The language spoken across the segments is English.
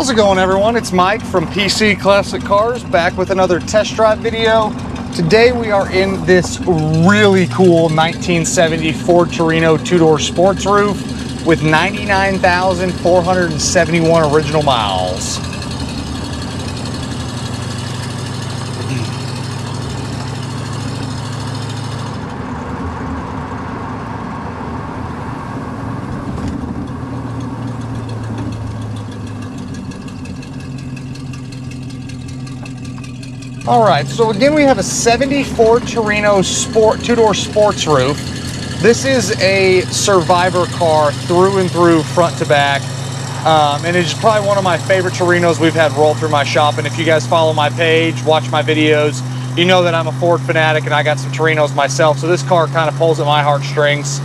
How's it going, everyone? It's Mike from PC Classic Cars, back with another test drive video. Today we are in this really cool 1970 Ford Torino two-door sports roof with 99,471 original miles. All right, so again, we have a 74 Torino Sport two-door sports roof. This is a survivor car through and through, front to back, and it's probably one of my favorite Torinos we've had roll through my shop. And if you guys follow my page, watch my videos, you know that I'm a Ford fanatic and I got some Torinos myself, so this car kind of pulls at my heartstrings.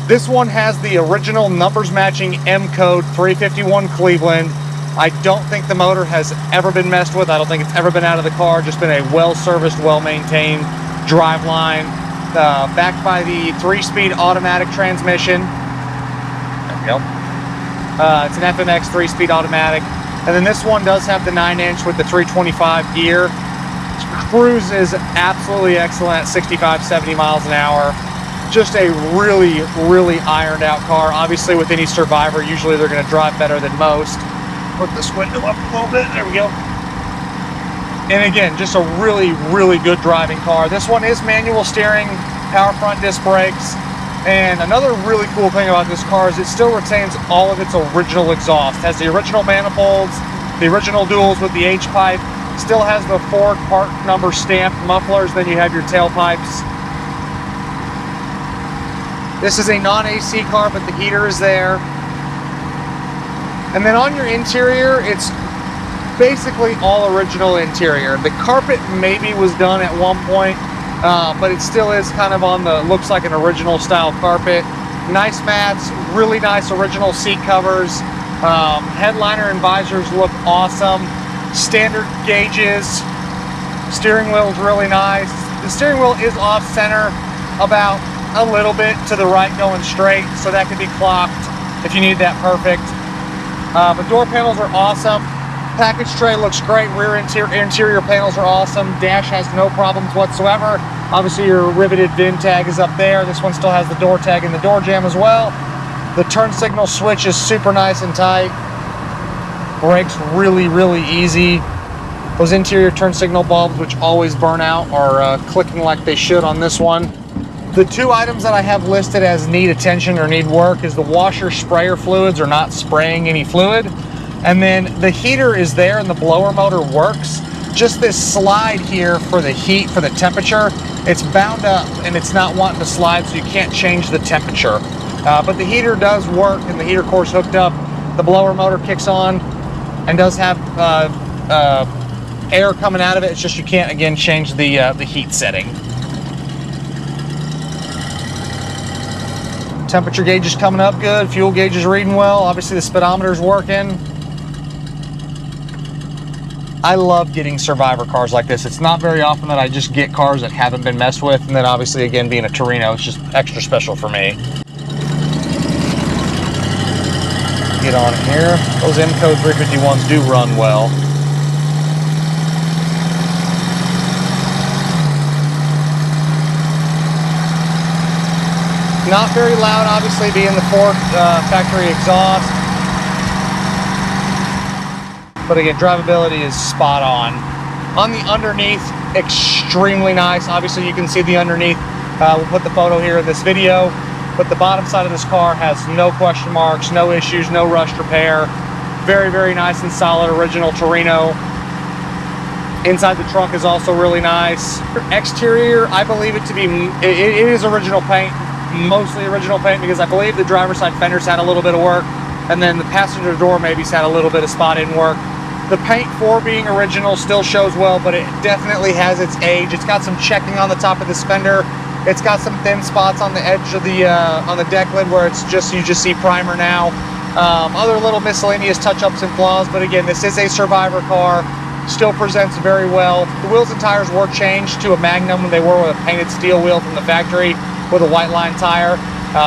This one has the original numbers matching M code 351 Cleveland. I don't think the motor has ever been messed with. I don't think it's ever been out of the car. Just been a well-serviced, well-maintained driveline. Backed by the 3-speed automatic transmission. There we go. It's an FMX 3-speed automatic. And then this one does have the 9-inch with the 325 gear. Cruise is absolutely excellent at 65, 70 miles an hour. Just a really, really ironed out car. Obviously, with any Survivor, usually they're going to drive better than most. Put this window up a little bit, there we go. And again, just a really, really good driving car. This one is manual steering, power front disc brakes. And another really cool thing about this car is it still retains all of its original exhaust. It has the original manifolds, the original duals with the H-pipe, still has the Ford part number stamped mufflers, then you have your tailpipes. This is a non-AC car, but the heater is there. And then on your interior, it's basically all original interior. The carpet maybe was done at one point, but it still is kind of on the, looks like an original style carpet. Nice mats, really nice original seat covers. Headliner and visors look awesome. Standard gauges. Steering wheel is really nice. The steering wheel is off center about a little bit to the right going straight, so that could be clocked if you need that perfect. But door panels are awesome. Package tray looks great. Rear interior panels are awesome. Dash has no problems whatsoever. Obviously your riveted VIN tag is up there. This one still has the door tag and the door jamb as well. The turn signal switch is super nice and tight. Brakes really, really easy. Those interior turn signal bulbs, which always burn out, are clicking like they should on this one. The two items that I have listed as need attention or need work is the washer sprayer fluids are not spraying any fluid. And then the heater is there and the blower motor works. Just this slide here for the heat, for the temperature, it's bound up and it's not wanting to slide, so you can't change the temperature. But the heater does work and the heater core's hooked up. The blower motor kicks on and does have air coming out of it. It's just you can't, again, change the heat setting. Temperature gauge is coming up good. Fuel gauge is reading well. Obviously the speedometer is working. I love getting Survivor cars like this. It's not very often that I just get cars that haven't been messed with, and then obviously, again, being a Torino, it's just extra special for me. Get on here. Those M code 351s do run well. Not very loud, obviously, being the Ford factory exhaust. But again, drivability is spot on. On the underneath, extremely nice. Obviously, you can see the underneath. We'll put the photo here in this video. But the bottom side of this car has no question marks, no issues, no rushed repair. Very, very nice and solid original Torino. Inside the trunk is also really nice. Exterior, I believe it to be, it is original paint. Mostly original paint, because I believe the driver's side fenders had a little bit of work, and then the passenger door maybe's had a little bit of spot in work. The paint, for being original, still shows well, but it definitely has its age. It's got some checking on the top of this fender. It's got some thin spots on the edge of the on the deck lid where it's just, you just see primer now. Other little miscellaneous touch-ups and flaws, but again, this is a Survivor car. Still presents very well. The wheels and tires were changed to a Magnum when they were with a painted steel wheel from the factory with a white line tire.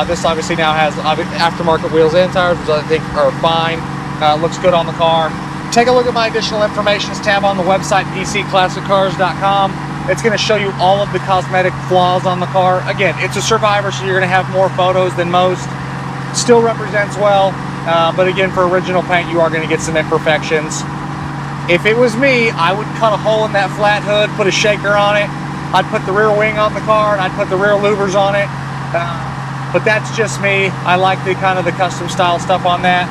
This obviously now has aftermarket wheels and tires, which I think are fine. Looks good on the car. Take a look at my additional information tab on the website, pcclassiccars.com. It's going to show you all of the cosmetic flaws on the car. Again, it's a Survivor, so you're going to have more photos than most. Still represents well, but again, for original paint, you are going to get some imperfections. If it was me, I would cut a hole in that flat hood, put a shaker on it. I'd put the rear wing on the car, and I'd put the rear louvers on it. But that's just me. I like the kind of the custom style stuff on that.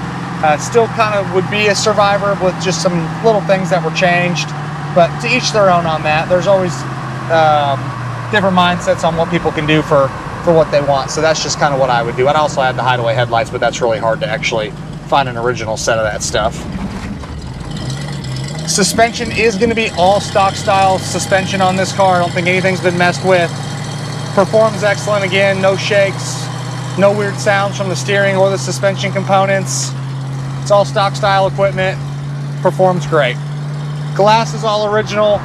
Still kind of would be a Survivor with just some little things that were changed. But to each their own on that. There's always different mindsets on what people can do for what they want. So that's just kind of what I would do. I'd also add the hideaway headlights, but that's really hard to actually find an original set of that stuff. Suspension is going to be all stock style suspension on this car. I don't think anything's been messed with. Performs excellent. Again, no shakes, no weird sounds from the steering or the suspension components. It's all stock style equipment. Performs great. Glass is all original.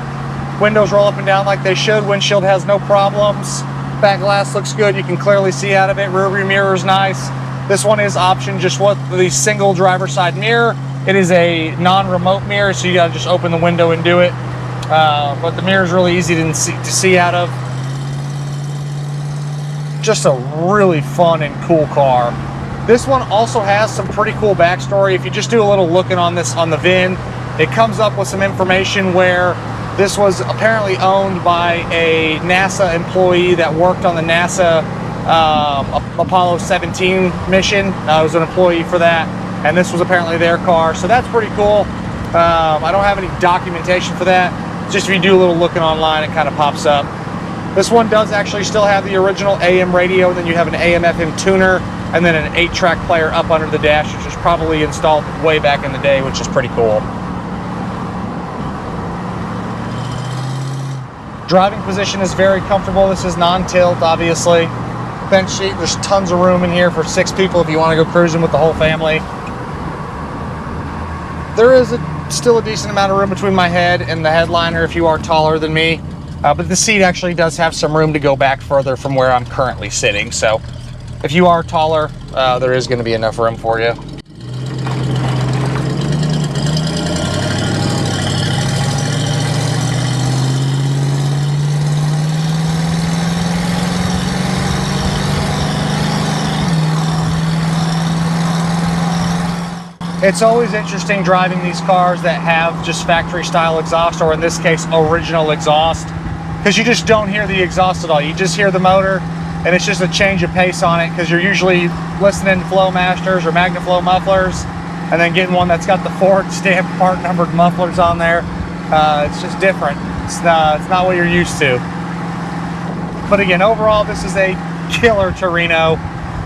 Windows roll up and down like they should. Windshield has no problems. Back glass looks good. You can clearly see out of it. Rear view mirror is nice. This one is optioned just with the single driver side mirror. It is a non-remote mirror, so you gotta just open the window and do it. But the mirror is really easy to see out of. Just a really fun and cool car. This one also has some pretty cool backstory. If you just do a little looking on this on the VIN, it comes up with some information where this was apparently owned by a NASA employee that worked on the NASA Apollo 17 mission. I was an employee for that, and this was apparently their car, so that's pretty cool. I don't have any documentation for that. Just if you do a little looking online, it kind of pops up. This one does actually still have the original AM radio, then you have an AM/FM tuner, and then an 8-track player up under the dash, which was probably installed way back in the day, which is pretty cool. Driving position is very comfortable. This is non-tilt, obviously. Bench seat, there's tons of room in here for 6 people if you want to go cruising with the whole family. There is still a decent amount of room between my head and the headliner if you are taller than me. But the seat actually does have some room to go back further from where I'm currently sitting. So if you are taller, there is going to be enough room for you. It's always interesting driving these cars that have just factory style exhaust, or in this case, original exhaust, because you just don't hear the exhaust at all. You just hear the motor, and it's just a change of pace on it, because you're usually listening to Flowmasters or Magnaflow mufflers, and then getting one that's got the Ford stamped part numbered mufflers on there. It's just different. It's not what you're used to. But again, overall, this is a killer Torino.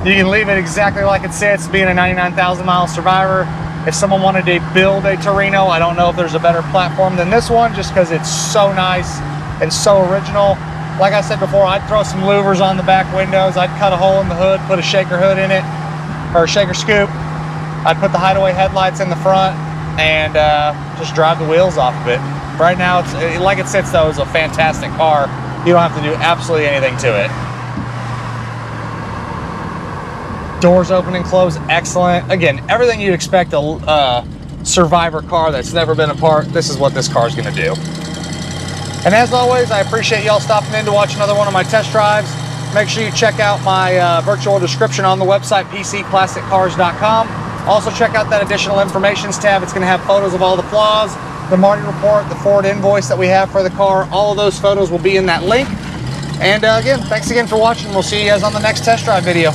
You can leave it exactly like it sits, being a 99,000 mile Survivor. If someone wanted to build a Torino, I don't know if there's a better platform than this one, just because it's so nice and so original. Like I said before, I'd throw some louvers on the back windows. I'd cut a hole in the hood, put a shaker hood in it, or a shaker scoop. I'd put the hideaway headlights in the front and just drive the wheels off of it. Right now, it's like it sits though, is a fantastic car. You don't have to do absolutely anything to it. Doors open and close, excellent. Again, everything you'd expect a Survivor car that's never been apart, this is what this car is going to do. And as always, I appreciate y'all stopping in to watch another one of my test drives. Make sure you check out my virtual description on the website, pcclassiccars.com. Also check out that additional information tab. It's going to have photos of all the flaws, the Marty report, the Ford invoice that we have for the car. All of those photos will be in that link. And again, thanks again for watching. We'll see you guys on the next test drive video.